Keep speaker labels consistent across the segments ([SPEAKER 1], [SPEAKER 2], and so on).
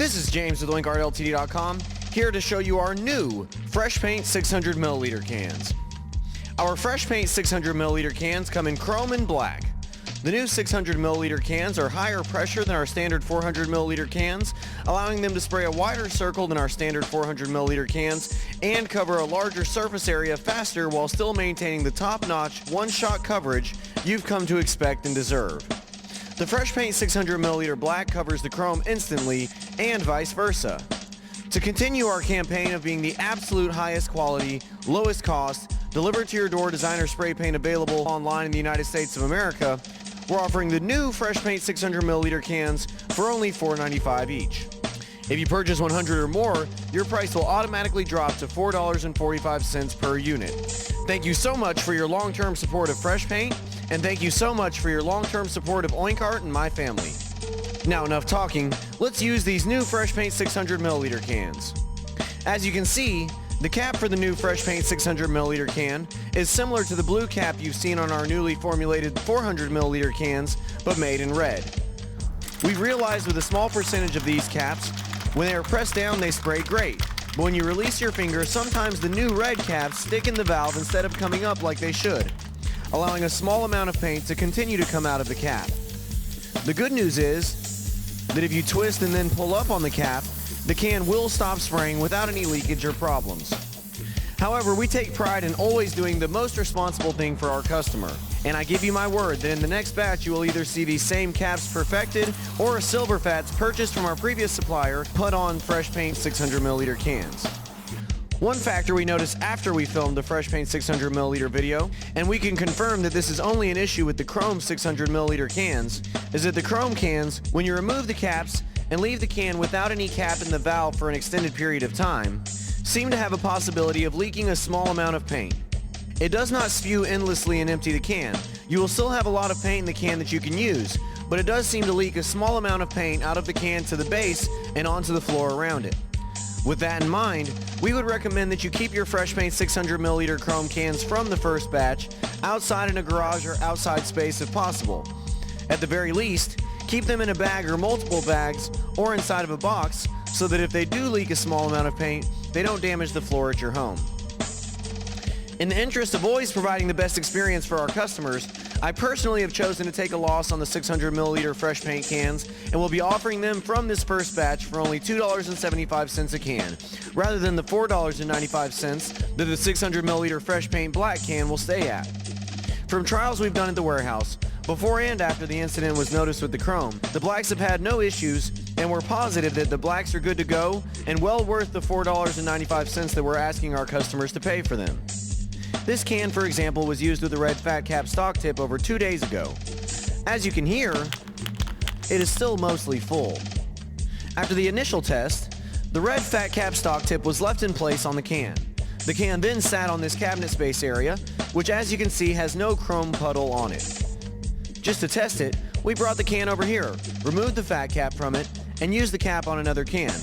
[SPEAKER 1] This is James with oinkartltd.com, here to show you our new Fresh Paint 600 milliliter cans. Our Fresh Paint 600 milliliter cans come in chrome and black. The new 600 milliliter cans are higher pressure than our standard 400 milliliter cans, allowing them to spray a wider circle than our standard 400 milliliter cans and cover a larger surface area faster while still maintaining the top-notch, one-shot coverage you've come to expect and deserve. The Fresh Paint 600 milliliter black covers the chrome instantly and vice versa. To continue our campaign of being the absolute highest quality, lowest cost, delivered to your door designer spray paint available online in the United States of America, we're offering the new Fresh Paint 600 milliliter cans for only $4.95 each. If you purchase 100 or more, your price will automatically drop to $4.45 per unit. Thank you so much for your long-term support of Fresh Paint, and thank you so much for your long-term support of Oinkart and my family. Now enough talking, let's use these new Fresh Paint 600 milliliter cans. As you can see, the cap for the new Fresh Paint 600 milliliter can is similar to the blue cap you've seen on our newly formulated 400 milliliter cans, but made in red. We've realized with a small percentage of these caps, when they are pressed down they spray great, but when you release your finger, sometimes the new red caps stick in the valve instead of coming up like they should, allowing a small amount of paint to continue to come out of the cap. The good news is that if you twist and then pull up on the cap, the can will stop spraying without any leakage or problems. However, we take pride in always doing the most responsible thing for our customer, and I give you my word that in the next batch you will either see these same caps perfected or silver fats purchased from our previous supplier put on Fresh Paint 600 milliliter cans. One factor we noticed after we filmed the Fresh Paint 600 milliliter video, and we can confirm that this is only an issue with the chrome 600 milliliter cans, is that the chrome cans, when you remove the caps and leave the can without any cap in the valve for an extended period of time, seem to have a possibility of leaking a small amount of paint. It does not spew endlessly and empty the can. You will still have a lot of paint in the can that you can use, but it does seem to leak a small amount of paint out of the can to the base and onto the floor around it. With that in mind, we would recommend that you keep your Fresh Paint 600 milliliter chrome cans from the first batch outside in a garage or outside space if possible. At the very least, keep them in a bag or multiple bags or inside of a box so that if they do leak a small amount of paint, they don't damage the floor at your home. In the interest of always providing the best experience for our customers, I personally have chosen to take a loss on the 600 milliliter Fresh Paint cans and will be offering them from this first batch for only $2.75 a can, rather than the $4.95 that the 600 milliliter Fresh Paint black can will stay at. From trials we've done at the warehouse, before and after the incident was noticed with the chrome, the blacks have had no issues, and we're positive that the blacks are good to go and well worth the $4.95 that we're asking our customers to pay for them. This can, for example, was used with the red fat cap stock tip over 2 days ago. As you can hear, it is still mostly full. After the initial test, the red fat cap stock tip was left in place on the can. The can then sat on this cabinet space area, which as you can see has no chrome puddle on it. Just to test it, we brought the can over here, removed the fat cap from it, and used the cap on another can.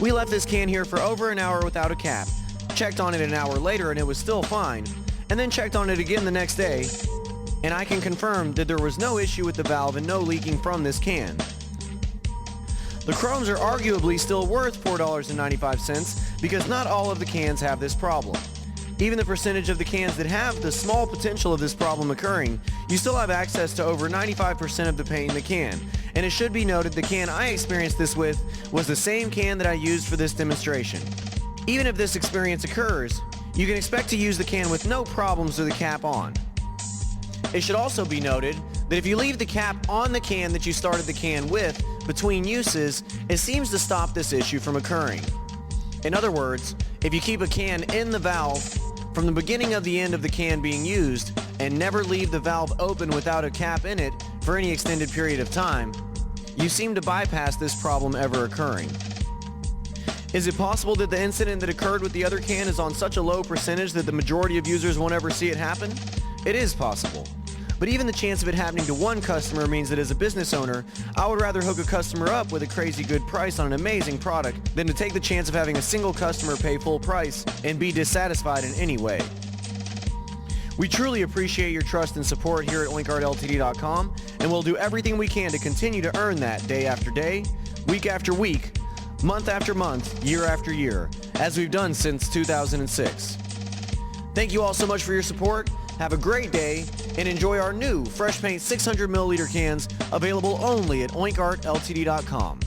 [SPEAKER 1] We left this can here for over an hour without a cap, checked on it an hour later and it was still fine, and then checked on it again the next day, and I can confirm that there was no issue with the valve and no leaking from this can. The chromes are arguably still worth $4.95 because not all of the cans have this problem. Even the percentage of the cans that have the small potential of this problem occurring, you still have access to over 95% of the paint in the can. And it should be noted the can I experienced this with was the same can that I used for this demonstration. Even if this experience occurs, you can expect to use the can with no problems with the cap on. It should also be noted that if you leave the cap on the can that you started the can with between uses, it seems to stop this issue from occurring. In other words, if you keep a can in the valve from the beginning of the end of the can being used and never leave the valve open without a cap in it for any extended period of time, you seem to bypass this problem ever occurring. Is it possible that the incident that occurred with the other can is on such a low percentage that the majority of users won't ever see it happen? It is possible. But even the chance of it happening to one customer means that as a business owner, I would rather hook a customer up with a crazy good price on an amazing product than to take the chance of having a single customer pay full price and be dissatisfied in any way. We truly appreciate your trust and support here at oinkartltd.com, and we'll do everything we can to continue to earn that day after day, week after week, month after month, year after year, as we've done since 2006. Thank you all so much for your support. Have a great day and enjoy our new Fresh Paint 600 milliliter cans available only at oinkartltd.com.